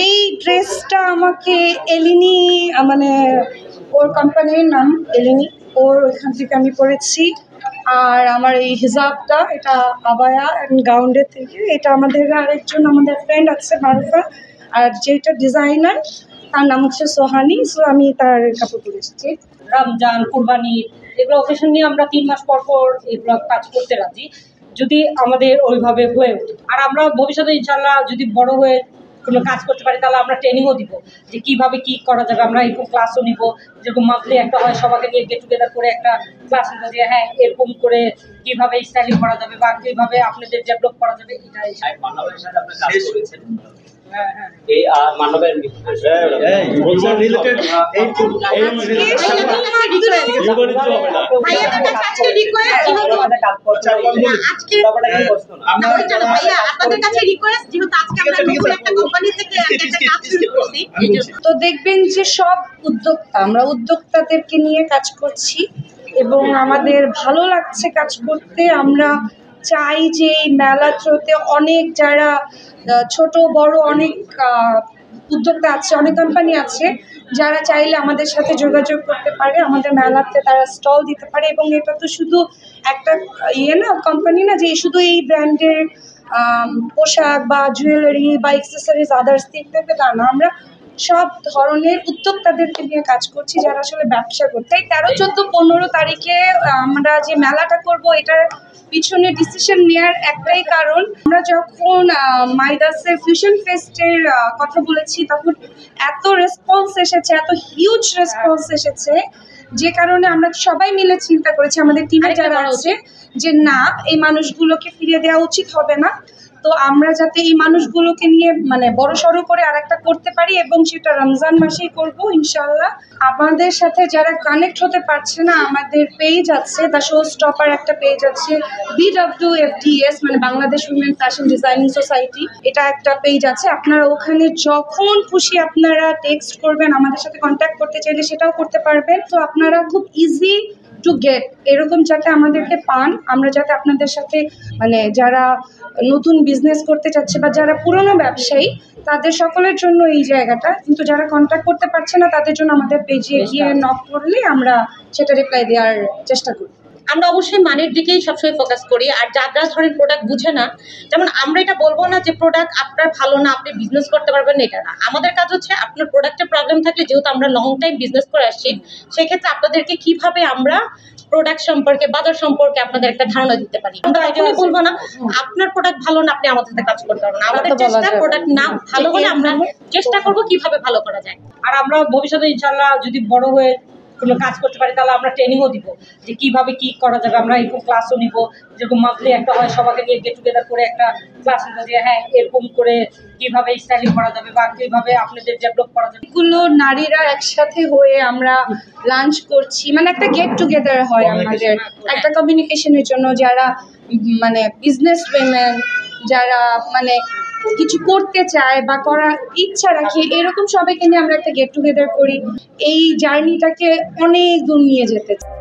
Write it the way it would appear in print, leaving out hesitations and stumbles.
এই ড্রেসটা আমাকে এলিনি, মানে ওর কোম্পানির নাম এলিনি, ওর ওইখান থেকে আমি পরেছি। আর আমার এই হিজাবটা এটা আবায়া অ্যান্ড গাউন্ডের থেকে, এটা আমাদের আরেকজন আমাদের ফ্রেন্ড আছে মারুফা, আর যেটা ডিজাইনার তার নাম হচ্ছে সোহানি, সো আমি তার কাপড় পরেছি। রমজান, কুরবানি এগুলো অকেশন নিয়ে আমরা 3 মাস পর পর এগুলো কাজ করতে রাজি, যদি আমাদের ওইভাবে হয়ে ওঠে। আর আমরা ভবিষ্যতে ইনশাল্লাহ যদি বড় হয়ে কোনো কাজ করতে পারি তাহলে আমরা ট্রেনিংও দিব যে কিভাবে কি করা যাবে। আমরা এরকম ক্লাসও নিব, যেরকম মান্থলি একটা হয় সবাইকে নিয়ে গেট টুগেদার করে একটা ক্লাস নিব যে হ্যাঁ এরকম করে কিভাবে স্টাইলিং করা যাবে বা কিভাবে আপনাদের ডেভেলপ করা যাবে। এটাই মানবের সাথে আপনি কাজ করেছেন। এই মানবের তো দেখবেন যে সব উদ্যোক্তা, আমরা উদ্যোক্তাদেরকে নিয়ে কাজ করছি এবং আমাদের ভালো লাগছে কাজ করতে। আমরা চাই যে এই মেলা থ্রোতে অনেক যারা ছোট বড় অনেক উদ্যোক্তা আছে, অনেক কোম্পানি আছে যারা চাইলে আমাদের সাথে যোগাযোগ করতে পারে, আমাদের মেলাতে তারা স্টল দিতে পারে। এবং এটা তো শুধু একটা না কোম্পানি না যে শুধু এই ব্র্যান্ডের পোশাক বা জুয়েলারি বা অ্যাক্সেসরিজ আদার্স দিতে তা না, আমরা সব ধরনের উদ্যোক্তাদেরকে নিয়ে কাজ করছি যারা আসলে ব্যবসা করতে। 13, 14, 15 তারিখে আমরা যে মেলাটা করব এটার পিছনে ডিসিশন নেওয়ার একটাই কারণ, আমরা যখন মাইদাসের ফিউশন ফেস্টের কথা বলেছি তখন এত রেসপন্স এসেছে, এত হিউজ রেসপন্স এসেছে, যে কারণে আমরা সবাই মিলে চিন্তা করেছি আমাদের টিমে যারা আছে যে না, এই মানুষগুলোকে ফিরিয়ে দেওয়া উচিত হবে না। তো আমরা যাতে এই মানুষগুলোকে নিয়ে মানে বড় সড়ো করে আরেকটা করতে পারি এবং সেটা রমজান মাসেই করব ইনশাল্লাহ। আমাদের সাথে যারা কানেক্ট হতে পারছে না, আমাদের পেজ আছে, দ্য শো স্টপার একটা পেজ আছে, BWFDS মানে Bangladesh women fashion designing society, এটা একটা পেজ আছে। আপনারা ওখানে যখন খুশি আপনারা টেক্সট করবেন, আমাদের সাথে কন্ট্যাক্ট করতে চাইলে সেটাও করতে পারবেন। তো আপনারা খুব ইজি টু গেট এরকম যাতে আমাদেরকে পান, আমরা যাতে আপনাদের সাথে মানে যারা নতুন বিজনেস করতে চাচ্ছে বা যারা পুরনো ব্যবসায়ী তাদের সকলের জন্য এই জায়গাটা, কিন্তু যারা কন্ট্যাক্ট করতে পারছে না তাদের জন্য আমাদের পেজে গিয়ে নক করলে আমরা সেটা রিপ্লাই দেওয়ার চেষ্টা করি। আমরা অবশ্যই মানের দিকেই সবসময় ফোকাস করি। আর যারা ধরেন প্রোডাক্ট বুঝে না, যেমন আমরা এটা বলবো না যে প্রোডাক্ট আপনার ভালো না আপনি বিজনেস করতে পারবেন না, এটা না। আমাদের কাজ হচ্ছে আপনার প্রোডাক্টের প্রবলেম থাকলে, যেহেতু আমরা লং টাইম বিজনেস করে আসছি, সেক্ষেত্রে আপনাদেরকে কিভাবে আমরা প্রোডাক্ট সম্পর্কে বাজার সম্পর্কে আপনাদের একটা ধারণা দিতে পারি। আমরা এখনই বলবো না আপনার প্রোডাক্ট ভালো না আপনি আমাদের সাথে কাজ করতে পারবেন না। আমাদের চেষ্টা প্রোডাক্ট না ভালো হলে আমরা চেষ্টা করবো কিভাবে ভালো করা যায়। আর আমরা ভবিষ্যতে ইনশাল্লাহ যদি বড় হয়ে কোনো কাজ করতে পারি তাহলে আমরা ট্রেনিংও দিব যে কিভাবে কি করা যাবে। আমরা এরকম ক্লাসও নিব, যেরকম মান্থলি একটা হয় সবাইকে নিয়ে গেট টুগেদার করে একটা ক্লাস নিব যে হ্যাঁ এরকম করে কিভাবে স্টাইলিং করা যাবে বা কিভাবে আপনাদের ডেভেলপ করা যাবে। এগুলো নারীরা একসাথে হয়ে আমরা লাঞ্চ করছি, মানে একটা গেট টুগেদার হয় আমাদের একটা কমিউনিকেশনের জন্য, যারা মানে বিজনেস উইমেন যারা মানে কিছু করতে চায় বা করার ইচ্ছা রাখে, এরকম সবাইকে নিয়ে আমরা একটা গেট টুগেদার করি, এই জার্নিটাকে অনেক দূর নিয়ে যেতে চাই।